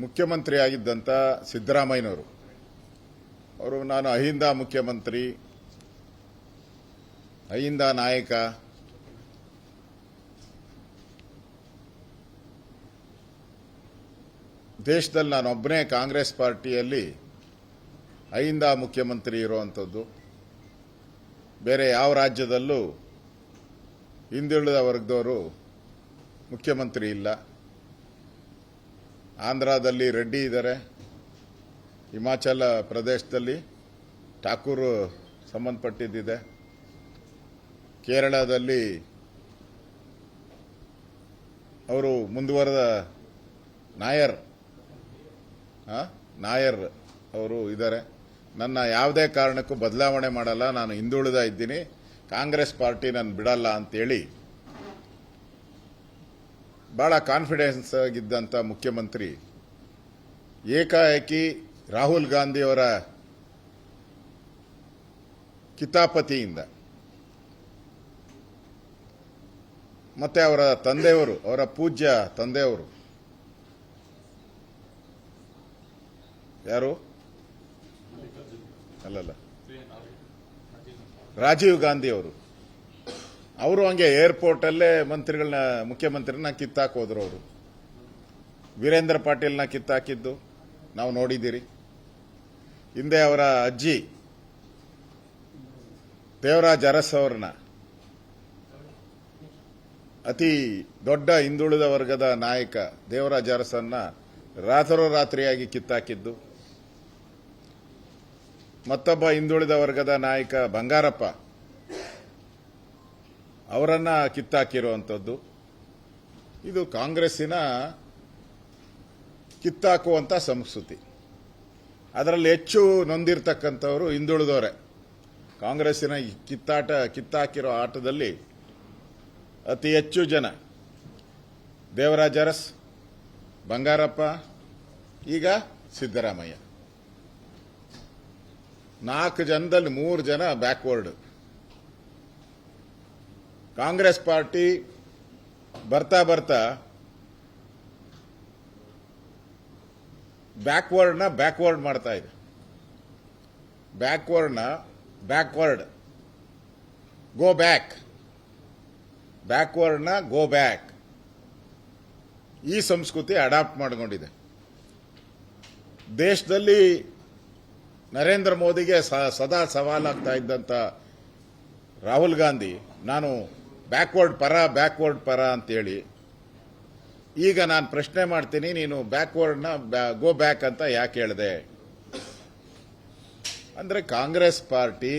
ಮುಖ್ಯಮಂತ್ರಿಯಾಗಿದ್ದಂಥ ಸಿದ್ದರಾಮಯ್ಯನವರು ಅವರು ನಾನು ಅಹಿಂದ ಮುಖ್ಯಮಂತ್ರಿ, ಅಹಿಂದ ನಾಯಕ, ದೇಶದಲ್ಲಿ ನಾನೊಬ್ಬನೇ ಕಾಂಗ್ರೆಸ್ ಪಾರ್ಟಿಯಲ್ಲಿ ಅಹಿಂದ ಮುಖ್ಯಮಂತ್ರಿ ಇರುವಂಥದ್ದು. ಬೇರೆ ಯಾವ ರಾಜ್ಯದಲ್ಲೂ ಹಿಂದುಳಿದ ವರ್ಗದವರು ಮುಖ್ಯಮಂತ್ರಿ ಇಲ್ಲ. ಆಂಧ್ರದಲ್ಲಿ ರೆಡ್ಡಿ ಇದ್ದಾರೆ, ಹಿಮಾಚಲ ಪ್ರದೇಶದಲ್ಲಿ ಠಾಕೂರ್ ಸಂಬಂಧಪಟ್ಟಿದ್ದಿದೆ, ಕೇರಳದಲ್ಲಿ ಅವರು ಮುಂದುವರೆದ ನಾಯರ್ ಅವರು ಇದ್ದಾರೆ. ನನ್ನ ಯಾವುದೇ ಕಾರಣಕ್ಕೂ ಬದಲಾವಣೆ ಮಾಡಲ್ಲ, ನಾನು ಹಿಂದುಳಿದ ಇದ್ದೀನಿ, ಕಾಂಗ್ರೆಸ್ ಪಾರ್ಟಿ ನಾನು ಬಿಡಲ್ಲ ಅಂತೇಳಿ ಬಹಳ ಕಾನ್ಫಿಡೆನ್ಸ್ ಆಗಿದ್ದಂಥ ಮುಖ್ಯಮಂತ್ರಿ ಏಕಾಏಕಿ ರಾಹುಲ್ ಗಾಂಧಿಯವರ ಕಿತಾಪತಿಯಿಂದ ಮತ್ತೆ ಅವರ ತಂದೆಯವರು, ಅವರ ಪೂಜ್ಯ ತಂದೆಯವರು ಯಾರು ಅಲ್ಲಲ್ಲ ರಾಜೀವ್ ಗಾಂಧಿ ಅವರು ಹಂಗೆ ಏರ್ಪೋರ್ಟ್ ಅಲ್ಲೇ ಮುಖ್ಯಮಂತ್ರಿನ ಕಿತ್ತಾಕ್ ಹೋದ್ರು. ಅವರು ವೀರೇಂದ್ರ ಪಾಟೀಲ್ನ ಕಿತ್ತಾಕಿದ್ದು ನಾವು ನೋಡಿದ್ದೀರಿ. ಹಿಂದೆ ಅವರ ಅಜ್ಜಿ ದೇವರಾಜ್ ಅರಸ್ ಅವರನ್ನ, ಅತಿ ದೊಡ್ಡ ಹಿಂದುಳಿದ ವರ್ಗದ ನಾಯಕ ದೇವರಾಜ್ ಅರಸನ್ನ ರಾತ್ರೋರಾತ್ರಿಯಾಗಿ ಕಿತ್ತಾಕಿದ್ದು. ಮತ್ತೊಬ್ಬ ಹಿಂದುಳಿದ ವರ್ಗದ ನಾಯಕ ಬಂಗಾರಪ್ಪ ಅವರನ್ನ ಕಿತ್ತಾಕಿರುವಂಥದ್ದು. ಇದು ಕಾಂಗ್ರೆಸ್ಸಿನ ಕಿತ್ತಾಕುವಂತ ಸಂಸ್ಕೃತಿ. ಅದರಲ್ಲಿ ಹೆಚ್ಚು ನೊಂದಿರ್ತಕ್ಕಂಥವರು ಹಿಂದುಳಿದವರೇ. ಕಾಂಗ್ರೆಸ್ಸಿನ ಕಿತ್ತಾಕಿರೋ ಆಟದಲ್ಲಿ ಅತಿ ಹೆಚ್ಚು ಜನ ದೇವರಾಜ್ ಅರಸ್, ಬಂಗಾರಪ್ಪ, ಈಗ ಸಿದ್ದರಾಮಯ್ಯ. 4 ಜನದಲ್ಲಿ 3 ಜನ ಬ್ಯಾಕ್ವರ್ಡ್. ಕಾಂಗ್ರೆಸ್ ಪಾರ್ಟಿ ಬರ್ತಾ ಬರ್ತಾ ಬ್ಯಾಕ್ವರ್ಡ್ ಮಾಡ್ತಾ ಇದೆ. Backward go back, go back, ಈ ಸಂಸ್ಕೃತಿ ಅಡಾಪ್ಟ್ ಮಾಡಿಕೊಂಡಿದೆ. ದೇಶದಲ್ಲಿ ನರೇಂದ್ರ ಮೋದಿಗೆ ಸದಾ ಸವಾಲಾಗ್ತಾ ಇದ್ದಂತ ರಾಹುಲ್ ಗಾಂಧಿ ನಾನು ಬ್ಯಾಕ್ವರ್ಡ್ ಪರ ಅಂತೇಳಿ ಈಗ ನಾನು ಪ್ರಶ್ನೆ ಮಾಡ್ತೀನಿ, ನೀನು ಗೋ ಬ್ಯಾಕ್ ಅಂತ ಯಾಕೆ ಹೇಳಿದೆ? ಅಂದ್ರೆ ಕಾಂಗ್ರೆಸ್ ಪಾರ್ಟಿ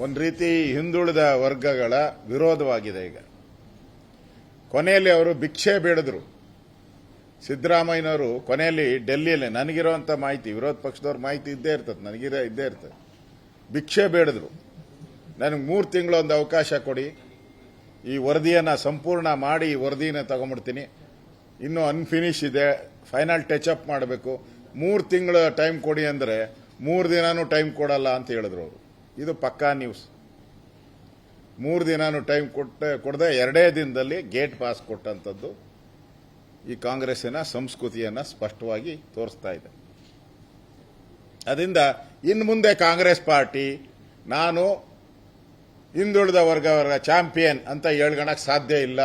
ಒಂದು ರೀತಿ ಹಿಂದುಳಿದ ವರ್ಗಗಳ ವಿರೋಧವಾಗಿದೆ. ಈಗ ಕೊನೆಯಲ್ಲಿ ಅವರು ಭಿಕ್ಷೆ ಬೇಡಿದ್ರು. ಸಿದ್ದರಾಮಯ್ಯನವರು ಕೊನೆಯಲ್ಲಿ ಡೆಲ್ಲಿಯಲ್ಲಿ, ನನಗಿರುವಂತ ಮಾಹಿತಿ, ವಿರೋಧ ಪಕ್ಷದವ್ರ ಮಾಹಿತಿ ಇದ್ದೇ ಇರ್ತದೆ, ಭಿಕ್ಷೆ ಬೇಡಿದ್ರು. ನನಗೆ 3 ತಿಂಗಳು ಒಂದು ಅವಕಾಶ ಕೊಡಿ, ಈ ವರದಿಯನ್ನು ಸಂಪೂರ್ಣ ಮಾಡಿ ವರದಿನ ತಗೊಂಡ್ಬಿಡ್ತೀನಿ, ಇನ್ನೂ ಅನ್ಫಿನಿಶ್ ಇದೆ, ಫೈನಲ್ ಟಚ್ ಅಪ್ ಮಾಡಬೇಕು, 3 ತಿಂಗಳ ಟೈಮ್ ಕೊಡಿ ಅಂದ್ರೆ 3 ದಿನಾನೂ ಟೈಮ್ ಕೊಡಲ್ಲ ಅಂತ ಹೇಳಿದ್ರು ಅವರು. ಇದು ಪಕ್ಕಾ ನ್ಯೂಸ್. 3 ದಿನಾನೂ ಟೈಮ್ ಕೊಡದೆ 2 ದಿನದಲ್ಲಿ ಗೇಟ್ ಪಾಸ್ ಕೊಟ್ಟಂತದ್ದು ಈ ಕಾಂಗ್ರೆಸ್ಸಿನ ಸಂಸ್ಕೃತಿಯನ್ನ ಸ್ಪಷ್ಟವಾಗಿ ತೋರಿಸ್ತಾ ಇದೆ. ಅದರಿಂದ ಇನ್ನು ಮುಂದೆ ಕಾಂಗ್ರೆಸ್ ಪಾರ್ಟಿ ನಾನು ಹಿಂದುಳಿದ ವರ್ಗವರ ಚಾಂಪಿಯನ್ ಅಂತ ಹೇಳ್ಕೊಳಕ್ ಸಾಧ್ಯ ಇಲ್ಲ.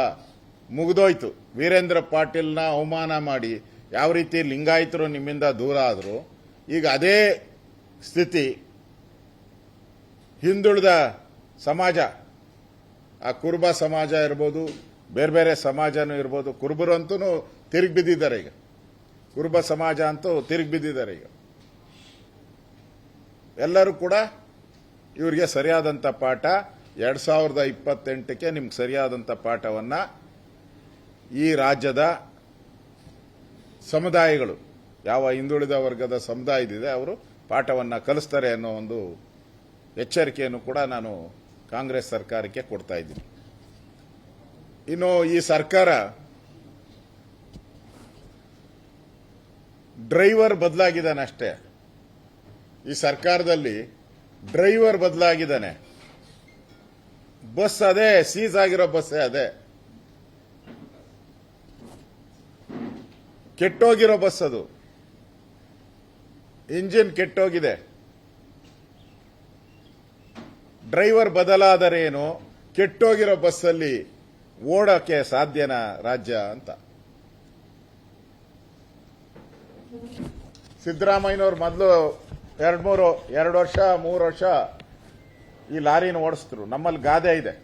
ಮುಗಿದೋಯ್ತು. ವೀರೇಂದ್ರ ಪಾಟೀಲ್ನ ಅವಮಾನ ಮಾಡಿ ಯಾವ ರೀತಿ ಲಿಂಗಾಯತರು ನಿಮ್ಮಿಂದ ದೂರ ಆದ್ರು, ಈಗ ಅದೇ ಸ್ಥಿತಿ ಹಿಂದುಳಿದ ಸಮಾಜ, ಆ ಕುರುಬ ಸಮಾಜ ಇರ್ಬೋದು, ಬೇರೆ ಬೇರೆ ಸಮಾಜನೂ ಇರ್ಬೋದು. ಕುರುಬರು ಅಂತೂ ತಿರುಗಿ ಬಿದ್ದಿದ್ದಾರೆ. ಈಗ ಕುರುಬ ಸಮಾಜ ಅಂತೂ ತಿರುಗಿ ಬಿದ್ದಿದ್ದಾರೆ. ಈಗ ಎಲ್ಲರೂ ಕೂಡ ಇವರಿಗೆ ಸರಿಯಾದಂಥ ಪಾಠ 2028ಕ್ಕೆ ನಿಮ್ಗೆ ಸರಿಯಾದಂಥ ಪಾಠವನ್ನ ಈ ರಾಜ್ಯದ ಸಮುದಾಯಗಳು, ಯಾವ ಹಿಂದುಳಿದ ವರ್ಗದ ಸಮುದಾಯದಿದೆ, ಅವರು ಪಾಠವನ್ನ ಕಲಿಸ್ತಾರೆ ಅನ್ನೋ ಒಂದು ಎಚ್ಚರಿಕೆಯನ್ನು ಕೂಡ ನಾನು ಕಾಂಗ್ರೆಸ್ ಸರ್ಕಾರಕ್ಕೆ ಕೊಡ್ತಾ ಇದ್ದೀನಿ. ಇನ್ನು ಈ ಸರ್ಕಾರ ಡ್ರೈವರ್ ಬದಲಾಗಿದ್ದಾನೆ ಅಷ್ಟೇ. ಈ ಸರ್ಕಾರದಲ್ಲಿ ಡ್ರೈವರ್ ಬದಲಾಗಿದ್ದಾನೆ, ಬಸ್ ಅದೇ, ಸೀಸ್ ಆಗಿರೋ ಬಸ್ಸೇ ಅದೇ. ಕೆಟ್ಟೋಗಿರೋ ಬಸ್ ಅದು, ಇಂಜಿನ್ ಕೆಟ್ಟೋಗಿದೆ. ಡ್ರೈವರ್ ಬದಲಾದರೇನು, ಕೆಟ್ಟೋಗಿರೋ ಬಸ್ಸಲ್ಲಿ ಓಡೋಕೆ ಸಾಧ್ಯನಾ ರಾಜ್ಯ ಅಂತ. ಸಿದ್ದರಾಮಯ್ಯನವ್ರು ಮೊದಲು 2 ವರ್ಷ 3 ವರ್ಷ ಈ ಲಾರಿನ ಓಡಿಸಿದ್ರು. ನಮ್ಮಲ್ಲಿ ಗಾದೆ ಇದೆ,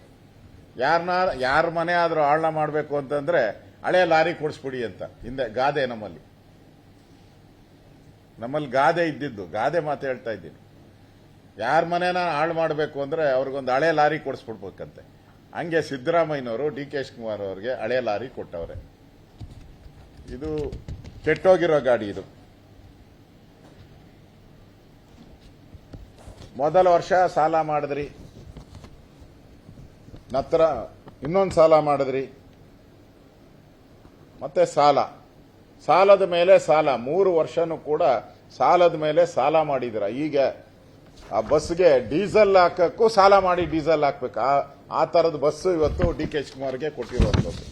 ಯಾರ ಮನೆ ಆದ್ರೂ ಆಳ್ನ ಮಾಡಬೇಕು ಅಂತಂದ್ರೆ ಹಳೆ ಲಾರಿ ಕೊಡಿಸ್ಬಿಡಿ ಅಂತ. ಹಿಂದೆ ಗಾದೆ ನಮ್ಮಲ್ಲಿ ಗಾದೆ ಇದ್ದಿದ್ದು, ಗಾದೆ ಮಾತು ಹೇಳ್ತಾ ಇದ್ದೀನಿ. ಯಾರ ಮನೇನ ಹಾಳು ಮಾಡಬೇಕು ಅಂದ್ರೆ ಅವ್ರಿಗೊಂದು ಹಳೆ ಲಾರಿ ಕೊಡಿಸ್ಬಿಡ್ಬೇಕಂತೆ. ಹಂಗೆ ಸಿದ್ದರಾಮಯ್ಯನವರು DK ಶಿವಕುಮಾರ್ ಅವರಿಗೆ ಹಳೆ ಲಾರಿ ಕೊಟ್ಟವ್ರೆ. ಇದು ಕೆಟ್ಟೋಗಿರೋ ಗಾಡಿ. ಇದು ಮೊದಲ ವರ್ಷ ಸಾಲ ಮಾಡಿದ್ರಿ, ನಂತರ ಇನ್ನೊಂದು ಸಾಲ ಮಾಡಿದ್ರಿ, ಮತ್ತೆ ಸಾಲದ ಮೇಲೆ ಸಾಲ, 3 ವರ್ಷನೂ ಕೂಡ ಸಾಲದ ಮೇಲೆ ಸಾಲ ಮಾಡಿದಿರ. ಈಗ ಆ ಬಸ್ಗೆ ಡೀಸೆಲ್ ಹಾಕಕ್ಕೂ ಸಾಲ ಮಾಡಿ ಡೀಸೆಲ್ ಹಾಕ್ಬೇಕು. ಆ ತರದ ಬಸ್ಸು ಇವತ್ತು DK ಶಿವಕುಮಾರ್ಗೆ ಕೊಟ್ಟಿರುವಂಥದ್ದು.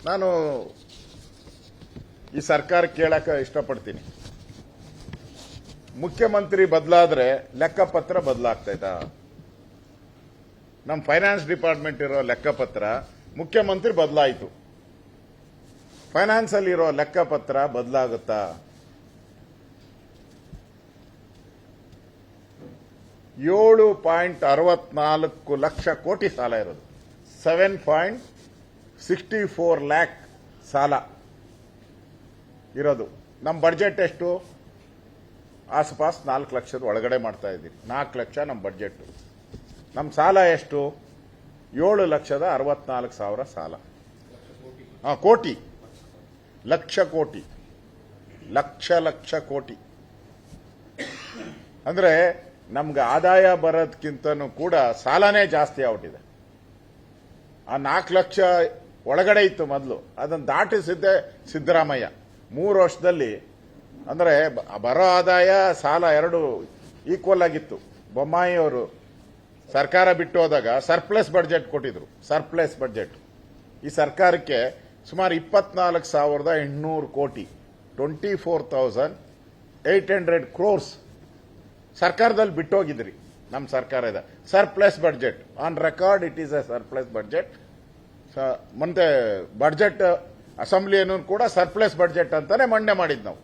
ನಾನು ಈ ಸರ್ಕಾರ ಕೇಳಕ ಇಷ್ಟಪಡ್ತೀನಿ, ಮುಖ್ಯಮಂತ್ರಿ ಬದಲಾದ್ರೆ ಲೆಕ್ಕಪತ್ರ ಬದಲಾಗ್ತೈತಾ? ನಮ್ಮ ಫೈನಾನ್ಸ್ ಡಿಪಾರ್ಟ್ಮೆಂಟ್ ಇರೋ ಲೆಕ್ಕಪತ್ರ ಮುಖ್ಯಮಂತ್ರಿ ಬದಲಾಯಿತು, ಫೈನಾನ್ಸ್ ಅಲ್ಲಿ ಇರೋ ಲೆಕ್ಕಪತ್ರ ಬದಲಾಗುತ್ತಾ? 7.64 ಲಕ್ಷ ಕೋಟಿ ಸಾಲ ಇರೋದು, 7.64 ಲ್ಯಾಕ್ ಸಾಲ ಇರೋದು. ನಮ್ಮ ಬಡ್ಜೆಟ್ ಎಷ್ಟು? ಆಸುಪಾಸ್ 4 ಲಕ್ಷದ ಒಳಗಡೆ ಮಾಡ್ತಾ ಇದ್ದೀವಿ. 4 ಲಕ್ಷ ನಮ್ಮ ಬಡ್ಜೆಟ್. ನಮ್ಮ ಸಾಲ ಎಷ್ಟು? 7,64,000 ಸಾಲ. ಕೋಟಿ, ಲಕ್ಷ ಕೋಟಿ, ಲಕ್ಷ ಕೋಟಿ. ಅಂದ್ರೆ ನಮ್ಗೆ ಆದಾಯ ಬರೋದಕ್ಕಿಂತನೂ ಕೂಡ ಸಾಲನೇ ಜಾಸ್ತಿ ಆಗ್ಬಿಟ್ಟಿದೆ. ಆ 4 ಲಕ್ಷ ಒಳಗಡೆ ಇತ್ತು ಮೊದಲು, ಅದನ್ನು ದಾಟಿಸಿದ್ದೆ ಸಿದ್ದರಾಮಯ್ಯ 3 ವರ್ಷದಲ್ಲಿ. ಅಂದ್ರೆ ಬರೋ ಆದಾಯ ಸಾಲ 2 ಈಕ್ವಲ್ ಆಗಿತ್ತು. ಬೊಮ್ಮಾಯಿ ಅವರು ಸರ್ಕಾರ ಬಿಟ್ಟು ಹೋದಾಗ ಸರ್ಪ್ಲಸ್ ಬಡ್ಜೆಟ್ ಕೊಟ್ಟಿದ್ರು. ಸರ್ಪ್ಲಸ್ ಬಡ್ಜೆಟ್ ಈ ಸರ್ಕಾರಕ್ಕೆ ಸುಮಾರು 24,800 ಕೋಟಿ, 24,800 crores ಸರ್ಕಾರದಲ್ಲಿ ಬಿಟ್ಟೋಗಿದ್ರಿ. ನಮ್ಮ ಸರ್ಕಾರ ಇದೆ surplus budget on record. It is A surplus budget. ಮತ್ತೆ ಬಡ್ಜೆಟ್ ಅಸೆಂಬ್ಲಿಯನ್ನು ಕೂಡ ಸರ್ಪ್ಲಸ್ ಬಡ್ಜೆಟ್ ಅಂತಾನೆ ಮಂಡನೆ ಮಾಡಿದ್ ನಾವು.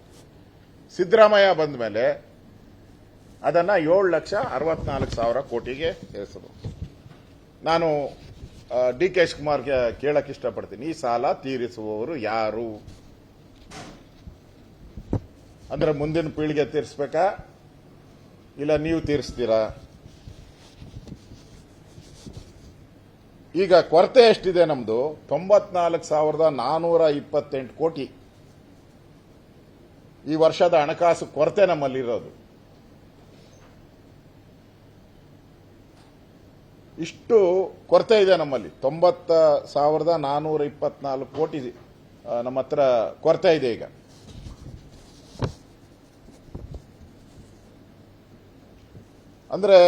ಸಿದ್ದರಾಮಯ್ಯ ಬಂದ ಮೇಲೆ ಅದನ್ನ 7,64,000 ಕೋಟಿಗೆ ಸೇರಿಸೋದು. ನಾನು DK ಶಿವಕುಮಾರ್ಗೆ ಕೇಳಕ್ ಇಷ್ಟಪಡ್ತೀನಿ, ಈ ಸಾಲ ತೀರಿಸುವವರು ಯಾರು? ಅಂದ್ರೆ ಮುಂದಿನ ಪೀಳಿಗೆ ತೀರಿಸಬೇಕಾ ಇಲ್ಲ ನೀವು ತೀರಿಸ್ತೀರಾ? ಈಗ ಕೊರತೆ ಎಷ್ಟಿದೆ ನಮ್ದು? 94,428 ಕೋಟಿ ಈ ವರ್ಷದ ಹಣಕಾಸು ಕೊರತೆ ನಮ್ಮಲ್ಲಿರೋದು. ಇಷ್ಟು ಕೊರತೆ ಇದೆ ನಮ್ಮಲ್ಲಿ. 90,424 ಕೋಟಿ ನಮ್ಮ ಹತ್ರ ಕೊರತೆ ಇದೆ. ಈಗ ಅಂದ್ರೆ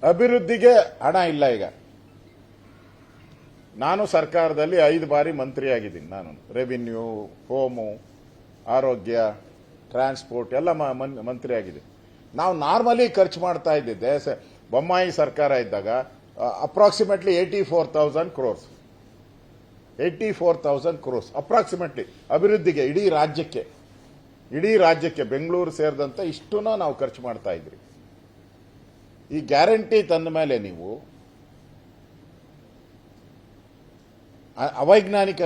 ಅಭಿವೃದ್ಧಿಗೆ ಹಣ ಇಲ್ಲ. ಈಗ ನಾನು ಸರ್ಕಾರದಲ್ಲಿ 5 ಬಾರಿ ಮಂತ್ರಿ ಆಗಿದ್ದೀನಿ. ನಾನು ರೆವಿನ್ಯೂ, ಹೋಮು, ಆರೋಗ್ಯ, ಟ್ರಾನ್ಸ್ಪೋರ್ಟ್ ಎಲ್ಲ ಮಂತ್ರಿ ಆಗಿದೆ. ನಾವು ನಾರ್ಮಲಿ ಖರ್ಚು ಮಾಡ್ತಾ ಇದ್ದಿದ್ದೆ ಬೊಮ್ಮಾಯಿ ಸರ್ಕಾರ ಇದ್ದಾಗ ಅಪ್ರಾಕ್ಸಿಮೇಟ್ಲಿ 84,000 crores. 84,000 crores ಅಪ್ರಾಕ್ಸಿಮೇಟ್ಲಿ ಅಭಿವೃದ್ಧಿಗೆ ಇಡೀ ರಾಜ್ಯಕ್ಕೆ ಬೆಂಗಳೂರು ಸೇರಿದಂತೆ ಇಷ್ಟನ್ನು ನಾವು ಖರ್ಚು ಮಾಡ್ತಾ ಇದ್ರಿ. ಈ ಗ್ಯಾರಂಟಿ ತಂದ ಮೇಲೆ ನೀವು ಅವೈಜ್ಞಾನಿಕ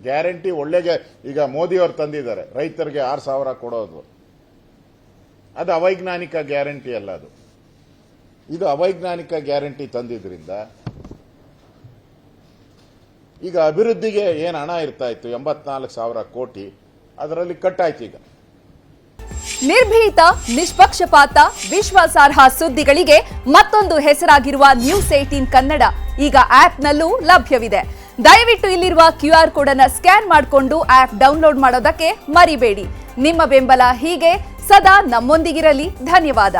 ಗ್ಯಾರಂಟಿ ಒಳ್ಳೆಗೆ ಈಗ ಮೋದಿ ಅವರು ತಂದಿದ್ದಾರೆ, ರೈತರಿಗೆ 6,000 ಕೊಡೋದು. ಅದು ಅವೈಜ್ಞಾನಿಕ ಗ್ಯಾರಂಟಿ ಅಲ್ಲ. ಇದು ಅವೈಜ್ಞಾನಿಕ ಗ್ಯಾರಂಟಿ ತಂದಿದ್ರಿಂದ ಈಗ ಅಭಿವೃದ್ಧಿಗೆ ಏನು ಹಣ ಇರ್ತಾ ಇತ್ತು 84,000 ಕೋಟಿ, ಅದರಲ್ಲಿ ಕಟ್ ಆಯ್ತು. ಈಗ ನಿರ್ಭೀತ, ನಿಷ್ಪಕ್ಷಪಾತ, ವಿಶ್ವಾಸಾರ್ಹ ಸುದ್ದಿಗಳಿಗೆ ಮತ್ತೊಂದು ಹೆಸರಾಗಿರುವ ನ್ಯೂಸ್ 18 ಕನ್ನಡ ಈಗ ಆಪ್ನಲ್ಲೂ ಲಭ್ಯವಿದೆ. ದಯವಿಟ್ಟು ಇಲ್ಲಿರುವ QR ಕೋಡ್ ಅನ್ನು ಸ್ಕ್ಯಾನ್ ಮಾಡಿಕೊಂಡು ಆಪ್ ಡೌನ್ಲೋಡ್ ಮಾಡೋದಕ್ಕೆ ಮರಿಬೇಡಿ. ನಿಮ್ಮ ಬೆಂಬಲ ಹೀಗೆ ಸದಾ ನಮ್ಮೊಂದಿಗಿರಲಿ. ಧನ್ಯವಾದ.